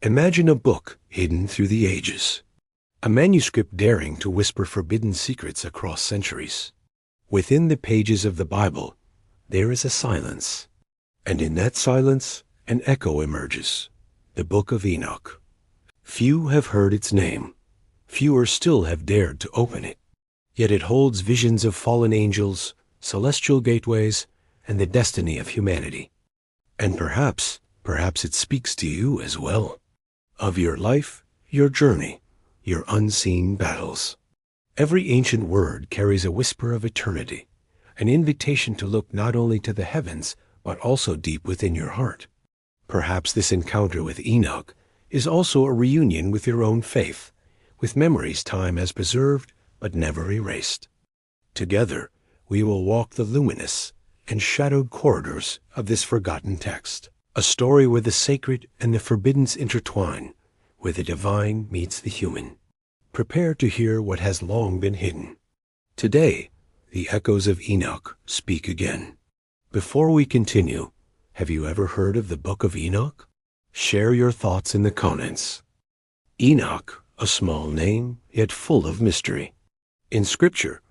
Imagine a book hidden through the ages, a manuscript daring to whisper forbidden secrets across centuries. Within the pages of the Bible, there is a silence, and in that silence, an echo emerges, the Book of Enoch. Few have heard its name. Fewer still have dared to open it. Yet it holds visions of fallen angels, celestial gateways, and the destiny of humanity. And perhaps it speaks to you as well. Of your life, your journey, your unseen battles. Every ancient word carries a whisper of eternity, an invitation to look not only to the heavens, but also deep within your heart. Perhaps this encounter with Enoch is also a reunion with your own faith, with memories time has preserved but never erased. Together, we will walk the luminous and shadowed corridors of this forgotten text, a story where the sacred and the forbidden intertwine, where the divine meets the human. Prepare to hear what has long been hidden. Today, the echoes of Enoch speak again. Before we continue, have you ever heard of the Book of Enoch? Share your thoughts in the comments. Enoch, a small name, yet full of mystery. In Scripture,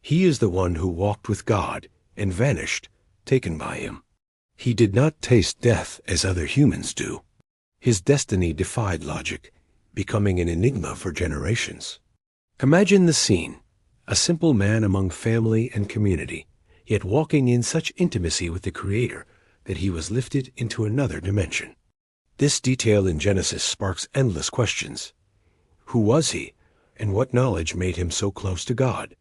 he is the one who walked with God and vanished, taken by him. He did not taste death as other humans do. His destiny defied logic, becoming an enigma for generations. Imagine the scene, a simple man among family and community, yet walking in such intimacy with the Creator that he was lifted into another dimension. This detail in Genesis sparks endless questions. Who was he, and what knowledge made him so close to God?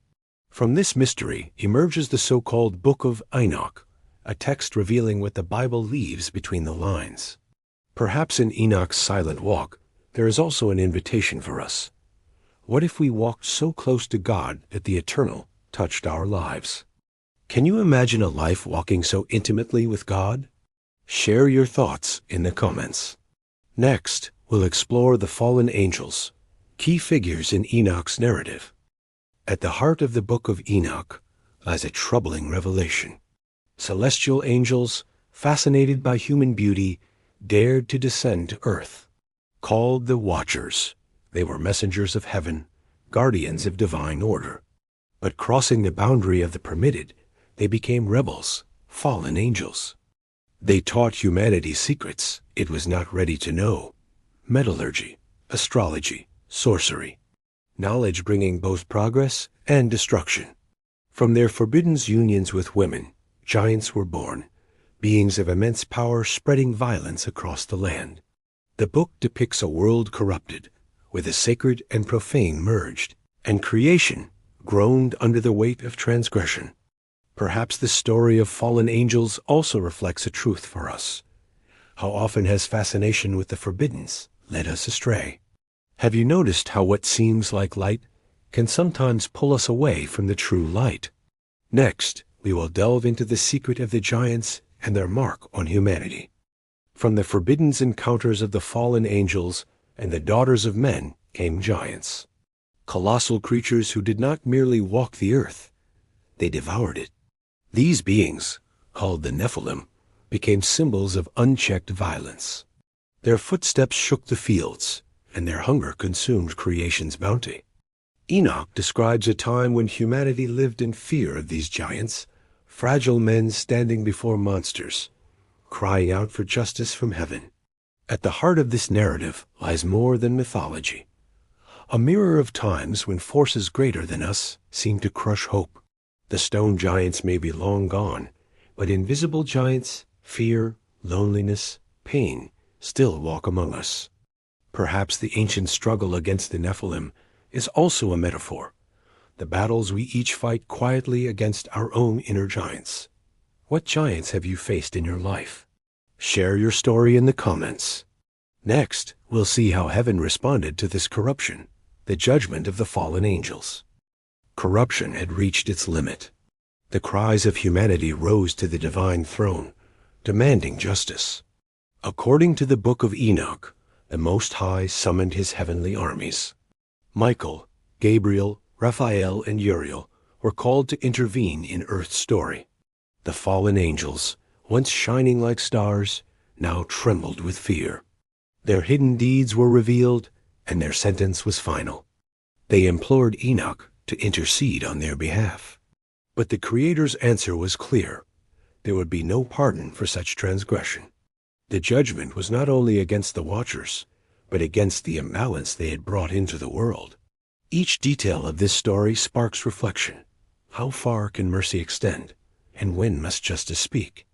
From this mystery emerges the so-called Book of Enoch, a text revealing what the Bible leaves between the lines. Perhaps in Enoch's silent walk, there is also an invitation for us. What if we walked so close to God that the eternal touched our lives? Can you imagine a life walking so intimately with God? Share your thoughts in the comments. Next, we'll explore the fallen angels, key figures in Enoch's narrative. At the heart of the Book of Enoch lies a troubling revelation. Celestial angels, fascinated by human beauty, dared to descend to earth. Called the Watchers, they were messengers of heaven, guardians of divine order. But crossing the boundary of the permitted, they became rebels, fallen angels. They taught humanity secrets it was not ready to know: metallurgy, astrology, sorcery, knowledge bringing both progress and destruction. From their forbidden unions with women, giants were born, beings of immense power spreading violence across the land. The book depicts a world corrupted, where the sacred and profane merged, and creation groaned under the weight of transgression. Perhaps the story of fallen angels also reflects a truth for us. How often has fascination with the forbidden led us astray? Have you noticed how what seems like light can sometimes pull us away from the true light? Next, we will delve into the secret of the giants and their mark on humanity. From the forbidden encounters of the fallen angels and the daughters of men came giants. Colossal creatures who did not merely walk the earth, they devoured it. These beings, called the Nephilim, became symbols of unchecked violence. Their footsteps shook the fields, and their hunger consumed creation's bounty. Enoch describes a time when humanity lived in fear of these giants, fragile men standing before monsters, crying out for justice from heaven. At the heart of this narrative lies more than mythology, a mirror of times when forces greater than us seem to crush hope. The stone giants may be long gone, but invisible giants, fear, loneliness, pain, still walk among us. Perhaps the ancient struggle against the Nephilim is also a metaphor, the battles we each fight quietly against our own inner giants. What giants have you faced in your life? Share your story in the comments. Next, we'll see how heaven responded to this corruption, the judgment of the fallen angels. Corruption had reached its limit. The cries of humanity rose to the divine throne, demanding justice. According to the Book of Enoch, the Most High summoned his heavenly armies. Michael, Gabriel, Raphael, and Uriel were called to intervene in Earth's story. The fallen angels, once shining like stars, now trembled with fear. Their hidden deeds were revealed, and their sentence was final. They implored Enoch to intercede on their behalf. But the Creator's answer was clear. There would be no pardon for such transgression. The judgment was not only against the watchers, but against the imbalance they had brought into the world. Each detail of this story sparks reflection. How far can mercy extend, and when must justice speak?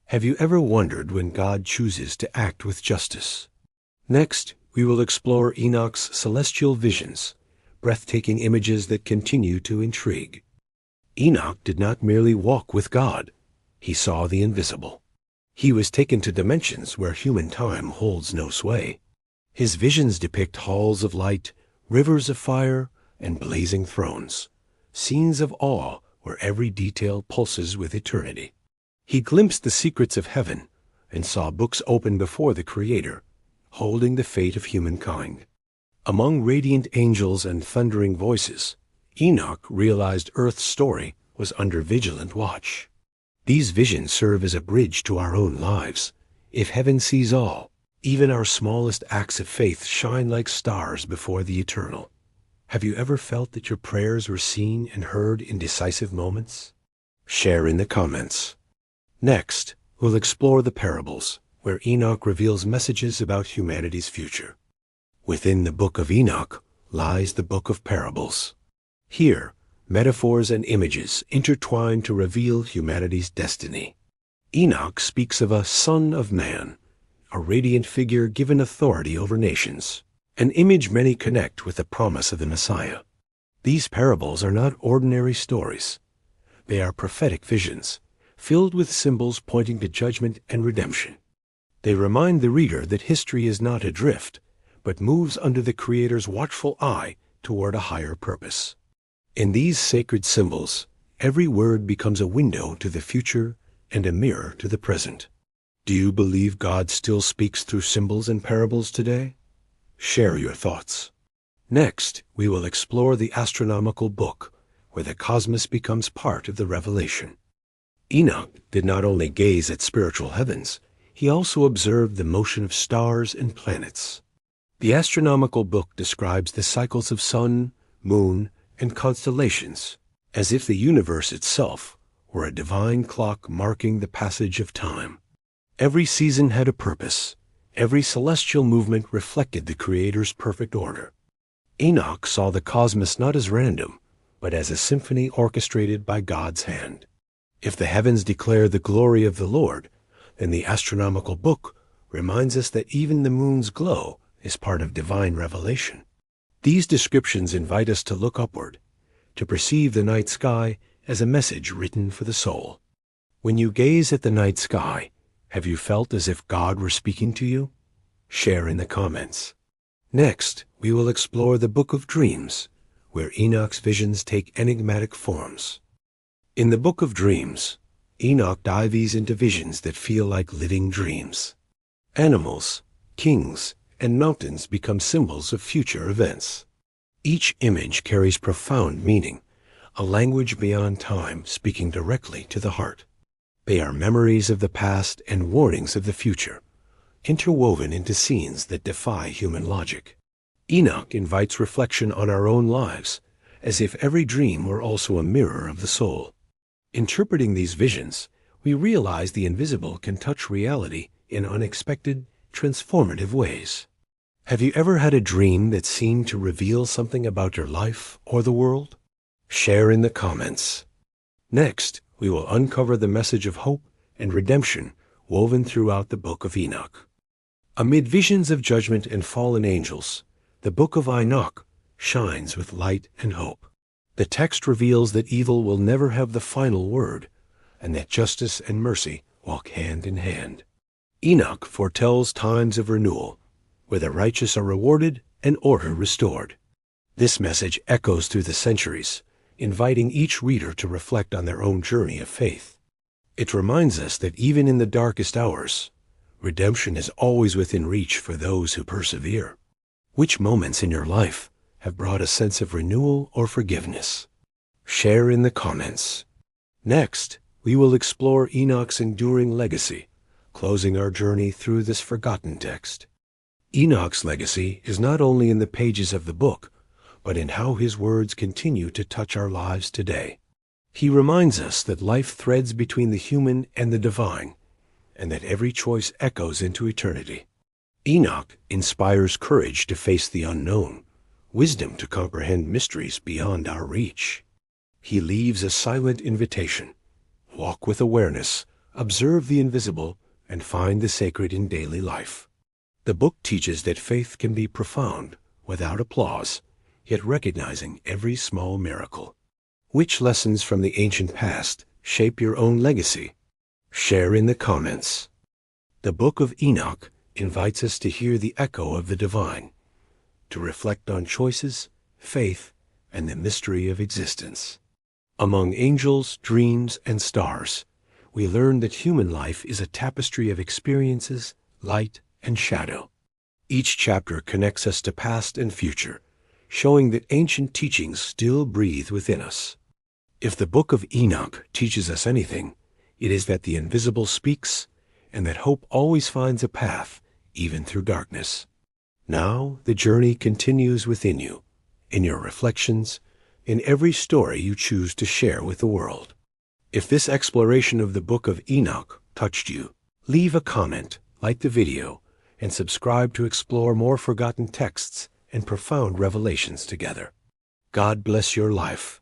Have you ever wondered when God chooses to act with justice? Next, we will explore Enoch's celestial visions, breathtaking images that continue to intrigue. Enoch did not merely walk with God. He saw the invisible. He was taken to dimensions where human time holds no sway. His visions depict halls of light, rivers of fire, and blazing thrones, scenes of awe where every detail pulses with eternity. He glimpsed the secrets of heaven and saw books open before the Creator, holding the fate of humankind. Among radiant angels and thundering voices, Enoch realized Earth's story was under vigilant watch. These visions serve as a bridge to our own lives. If heaven sees all, even our smallest acts of faith shine like stars before the eternal. Have you ever felt that your prayers were seen and heard in decisive moments? Share in the comments. Next, we'll explore the parables, where Enoch reveals messages about humanity's future. Within the Book of Enoch lies the Book of Parables. Here, metaphors and images intertwine to reveal humanity's destiny. Enoch speaks of a Son of Man, a radiant figure given authority over nations, an image many connect with the promise of the Messiah. These parables are not ordinary stories. They are prophetic visions, filled with symbols pointing to judgment and redemption. They remind the reader that history is not adrift, but moves under the Creator's watchful eye toward a higher purpose. In these sacred symbols, every word becomes a window to the future and a mirror to the present. Do you believe God still speaks through symbols and parables today? Share your thoughts. Next, we will explore the astronomical book, where the cosmos becomes part of the revelation. Enoch did not only gaze at spiritual heavens, he also observed the motion of stars and planets. The astronomical book describes the cycles of sun, moon, and constellations, as if the universe itself were a divine clock marking the passage of time. Every season had a purpose. Every celestial movement reflected the Creator's perfect order. Enoch saw the cosmos not as random, but as a symphony orchestrated by God's hand. If the heavens declare the glory of the Lord, then the astronomical book reminds us that even the moon's glow is part of divine revelation. These descriptions invite us to look upward, to perceive the night sky as a message written for the soul. When you gaze at the night sky, have you felt as if God were speaking to you? Share in the comments. Next, we will explore the Book of Dreams, where Enoch's visions take enigmatic forms. In the Book of Dreams, Enoch dives into visions that feel like living dreams. Animals, kings, and mountains become symbols of future events. Each image carries profound meaning, a language beyond time speaking directly to the heart. They are memories of the past and warnings of the future, interwoven into scenes that defy human logic. Enoch invites reflection on our own lives, as if every dream were also a mirror of the soul. Interpreting these visions, we realize the invisible can touch reality in unexpected, transformative ways. Have you ever had a dream that seemed to reveal something about your life or the world? Share in the comments. Next, we will uncover the message of hope and redemption woven throughout the Book of Enoch. Amid visions of judgment and fallen angels, the Book of Enoch shines with light and hope. The text reveals that evil will never have the final word, and that justice and mercy walk hand in hand. Enoch foretells times of renewal, where the righteous are rewarded and order restored. This message echoes through the centuries, inviting each reader to reflect on their own journey of faith. It reminds us that even in the darkest hours, redemption is always within reach for those who persevere. Which moments in your life have brought a sense of renewal or forgiveness? Share in the comments. Next, we will explore Enoch's enduring legacy, closing our journey through this forgotten text. Enoch's legacy is not only in the pages of the book, but in how his words continue to touch our lives today. He reminds us that life threads between the human and the divine, and that every choice echoes into eternity. Enoch inspires courage to face the unknown, wisdom to comprehend mysteries beyond our reach. He leaves a silent invitation: walk with awareness, observe the invisible, and find the sacred in daily life. The book teaches that faith can be profound, without applause, yet recognizing every small miracle. Which lessons from the ancient past shape your own legacy? Share in the comments. The Book of Enoch invites us to hear the echo of the divine, to reflect on choices, faith, and the mystery of existence. Among angels, dreams, and stars, we learn that human life is a tapestry of experiences, light, and shadow. Each chapter connects us to past and future, showing that ancient teachings still breathe within us. If the Book of Enoch teaches us anything, it is that the invisible speaks, and that hope always finds a path, even through darkness. Now the journey continues within you, in your reflections, in every story you choose to share with the world. If this exploration of the Book of Enoch touched you, leave a comment, like the video, and subscribe to explore more forgotten texts and profound revelations together. God bless your life.